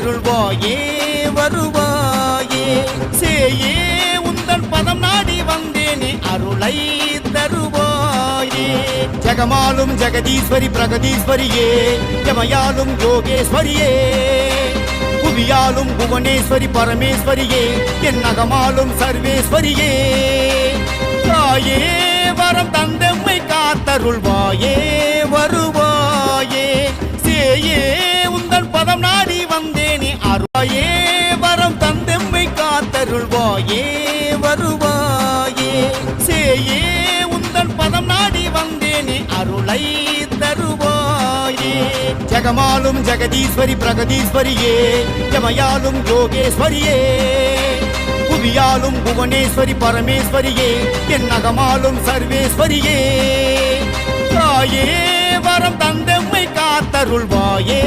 காத்தருள்வாயே வருவாயே சேயே உந்தன் பதம் நாடி வந்தேனே அருளை தருவாயே ஜெகமாலும் ஜெகதீஸ்வரி பிரகதீஸ்வரியே ஜமயாலும் யோகேஸ்வரியே புவியாலும் புவனேஸ்வரி பரமேஸ்வரியே என் நகமாலும் சர்வேஸ்வரியே தாயே வரம் தந்தம்மை காத்தருள்வாயே வருவாயே சேயே உந்தன் பதம் நாடி வந்தேனே அருளாயே வரம் தந்தம்மை காத்தருள்வாயே வருவாயே சேயே உந்தன் பதம் நாடி வந்தேனே அருளை தருவாயே ஜெகமாலும் ஜெகதீஸ்வரி பிரகதீஸ்வரியே ஜமயாலும் யோகேஸ்வரியே புவியாலும் புவனேஸ்வரி பரமேஸ்வரியே என் நகமாலும் சர்வேஸ்வரியே தாயே வரம் தந்தம்மை காத்தருள்வாயே